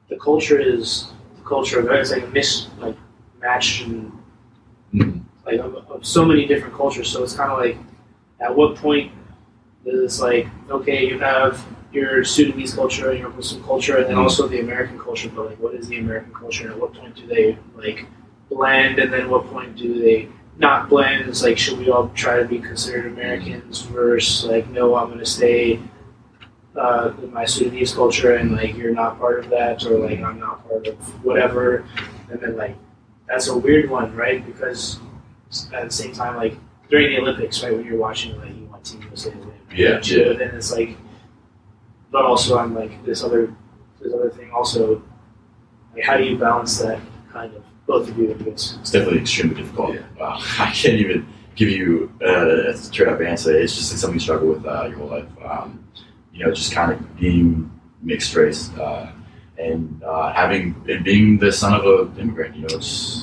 the culture is the culture of it's like a match and like of so many different cultures. So it's kind of like, at what point is like, okay, you have your Sudanese culture and your Muslim culture, and then also the American culture. But like, what is the American culture, and at what point do they like blend, and then what point do they not blend? It's like, should we all try to be considered Americans versus like, no, I'm going to stay in my Sudanese culture, and like, you're not part of that, or like, I'm not part of whatever. And then like, that's a weird one, right? Because at the same time, like during the Olympics, right, when you're watching, like you want Team USA to win, right? Yeah. But then it's like, but also I'm like this other thing also. Like, how do you balance that kind of, both of you? It's definitely extremely difficult. Yeah. I can't even give you a straight up answer. It's just like something you struggle with your whole life. Just kind of being mixed race and being the son of an immigrant.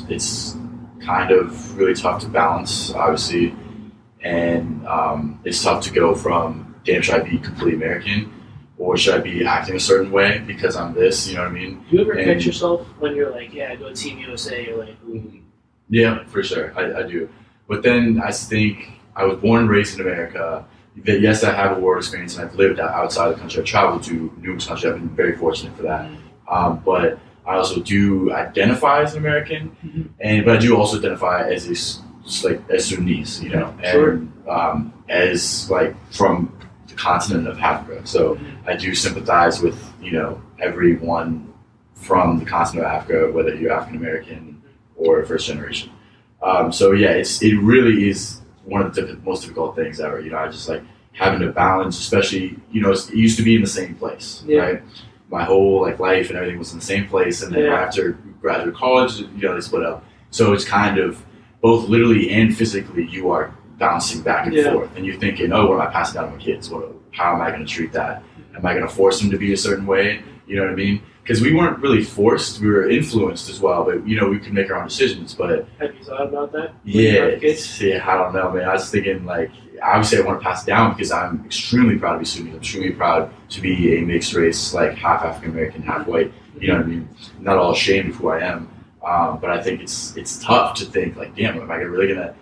It's kind of really tough to balance, obviously, and it's tough to go from, damn, should I be completely American, or should I be acting a certain way because I'm this? You know what I mean? Do you ever catch yourself when you're like, yeah, I go Team USA, you're like, ooh. Yeah, for sure, I do. But then I think I was born and raised in America. That yes, I have a world experience and I've lived outside the country. I've traveled to numerous countries. I've been very fortunate for that. But I also do identify as an American, but I do also identify as as Sudanese, and as like from the continent of Africa. So I do sympathize with everyone from the continent of Africa, whether you're African American or first generation. So yeah, it really is one of the most difficult things ever. I just like having to balance, especially it used to be in the same place, right? My whole life and everything was in the same place, and then after graduate college, they split up. So it's kind of both literally and physically you are bouncing back and forth, and you're thinking, oh, what am I passing down to my kids? How am I going to treat that? Am I going to force them to be a certain way? You know what I mean? Because we weren't really forced; we were influenced as well. But we could make our own decisions. But have you thought about that? Yeah, I don't know, man. I was thinking obviously I want to pass it down because I'm extremely proud to be Sunni. I'm extremely proud to be a mixed race, like half African American, half white. You know what I mean? Not all ashamed of who I am, but I think it's tough to think like, damn, am I really gonna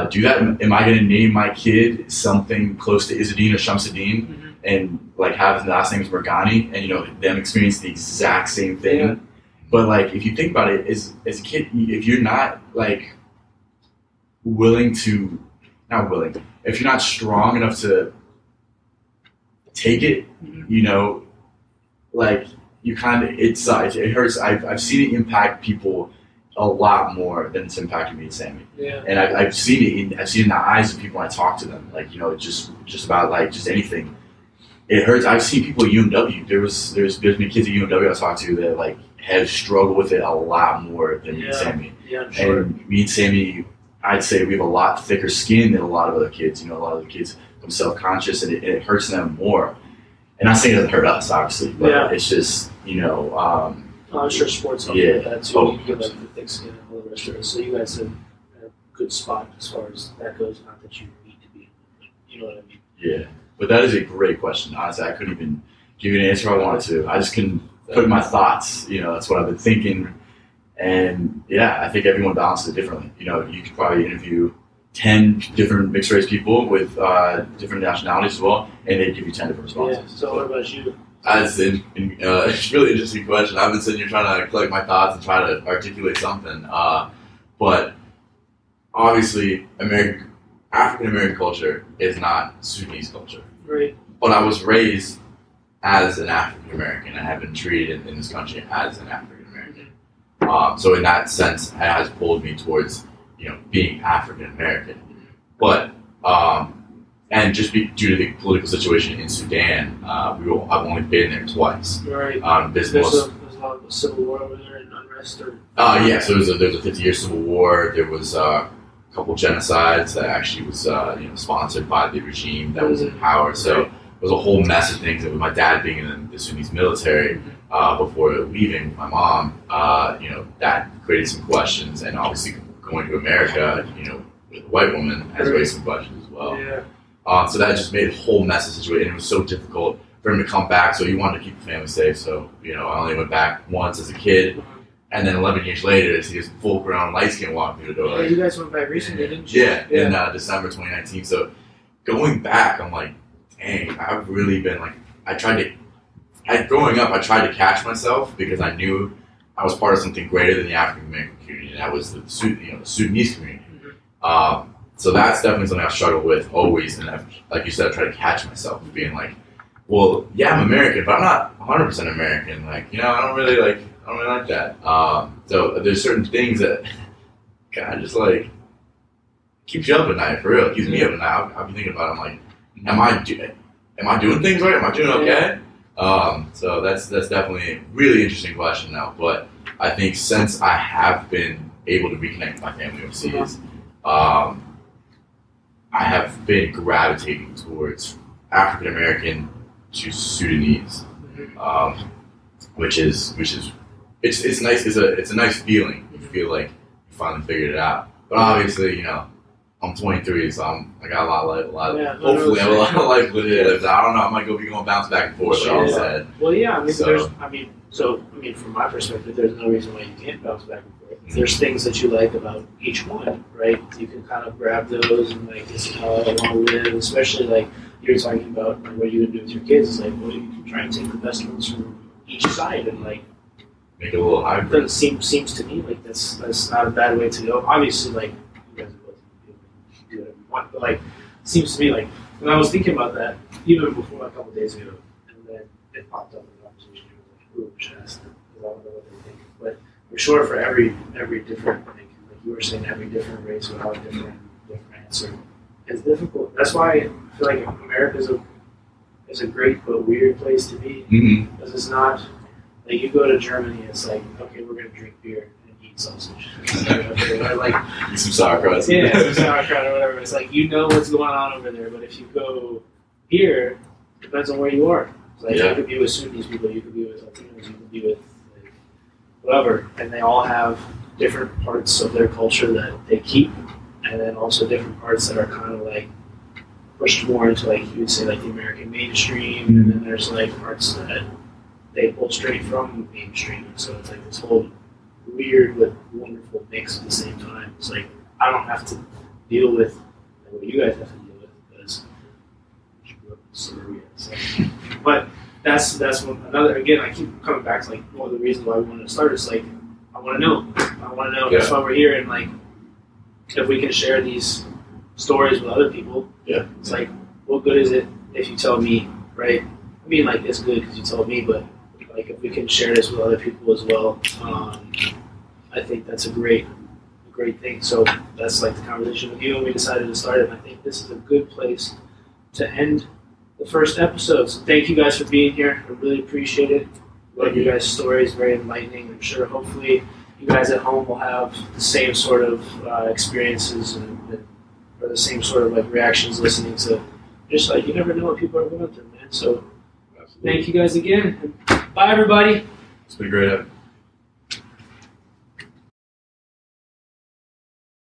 do that? Am I gonna name my kid something close to Izzie or Shamsuddin? And have his last name is Morgani, and them experience the exact same thing. Yeah. But if you think about it, as a kid, if you're not if you're not strong enough to take it, you kind of it hurts. I've seen it impact people a lot more than it's impacted me and Samie. Yeah. And I've seen it in the eyes of people when I talk to them. Just about just anything. It hurts. I've seen people at UMW. There's been kids at UMW I talked to that have struggled with it a lot more than me and Samie. Yeah, sure. And me and Samie, I'd say we have a lot thicker skin than a lot of other kids. A lot of the kids become self-conscious, and it hurts them more. And I'm saying it doesn't hurt us, obviously, but it's just I'm sure sports help with that too. You get the thick skin and all the rest of it. So you guys are in a good spot as far as that goes. Not that you need to be, you know what I mean? Yeah. But that is a great question. Honestly, I couldn't even give you an answer I wanted to. I just can put in my thoughts. That's what I've been thinking. And yeah, I think everyone balances it differently. You could probably interview 10 different mixed race people with different nationalities as well, and they'd give you 10 different responses. Yeah. So what about you? It's a really interesting question. I've been sitting here trying to collect my thoughts and try to articulate something. But obviously, African American culture is not Sudanese culture. Right. But I was raised as an African American. I have been treated in this country as an African American. So in that sense, it has pulled me towards being African American. But and just due to the political situation in Sudan, I've only been there twice. Right. There's a lot of civil war over there and unrest, or yeah. So there was a 50-year civil war. There was couple genocides that actually was sponsored by the regime that was in power. So it was a whole mess of things. And with my dad being in the Sudanese military before leaving my mom, that created some questions. And obviously going to America, with a white woman has raised some questions as well. Yeah. So that just made a whole mess of the situation. And it was so difficult for him to come back. So he wanted to keep the family safe. So, I only went back once as a kid. And then 11 years later, to see his full-grown light skin walk through the door. Yeah, you guys went back recently, didn't you? Yeah, in December 2019. So going back, I'm like, dang, I've really been like, growing up, I tried to catch myself because I knew I was part of something greater than the African American community, and that was the Sudanese community. So that's definitely something I struggle with always, and like you said, I try to catch myself being like, well, yeah, I'm American, but I'm not 100% American. Like, I don't really like that. So there's certain things that kind of just like keeps you up at night, for real. It keeps me up at night. I'll be thinking about it. I'm like, am I doing things right? Am I doing okay? So that's definitely a really interesting question now. But I think since I have been able to reconnect with my family overseas, I have been gravitating towards African American to Sudanese, which is it's nice. It's a nice feeling. You feel like you finally figured it out. But obviously, I'm 23, so I got a lot. Hopefully, I have a lot of life to live. I don't know. I might be going bounce back and forth. All said. Well, yeah. From my perspective, there's no reason why you can't bounce back and forth. There's things that you like about each one, right? You can kind of grab those and like, this is how I want to live. Especially like you're talking about like, what you can do with your kids. It's like, well, you can try and take the best ones from each side and like make it a little hybrid. It seems to me like that's not a bad way to go. Obviously, like you guys are both do whatever you want, but like it seems to me like when I was thinking about that even before a couple of days ago, and then it popped up in the conversation. I was like, ooh, I should ask them because I don't know what they think. But for sure, for every different like you were saying, every different race will have a different answer. It's difficult. That's why I feel like America is a great but weird place to be because it's not. Like you go to Germany, it's like, okay, we're gonna drink beer and eat sausage. Or like eat some sauerkraut. Yeah, some sauerkraut or whatever. It's like you know what's going on over there, but if you go here, it depends on where you are. It's like you could be with Sudanese people, you could be with Latinos, you could be with like, whatever, and they all have different parts of their culture that they keep, and then also different parts that are kind of like pushed more into like you would say like the American mainstream, and then there's like parts that they pull straight from mainstream. So it's like this whole weird but wonderful mix at the same time. It's like I don't have to deal with like, what you guys have to deal with because you grew up in Syria. So. But that's another. Again, I keep coming back to like one of the reasons why we wanted to start is like I want to know. That's why we're here, and like if we can share these stories with other people, it's like what good is it if you tell me, right? I mean, like it's good because you told me, but like if we can share this with other people as well, I think that's a great thing. So that's like the conversation with you, and we decided to start it. I think this is a good place to end the first episode. So thank you guys for being here. I really appreciate it. Love your guys' stories, very enlightening. I'm sure hopefully you guys at home will have the same sort of experiences or the same sort of like reactions listening to just like you never know what people are going through, man. So thank you guys again. Bye, everybody. It's been great.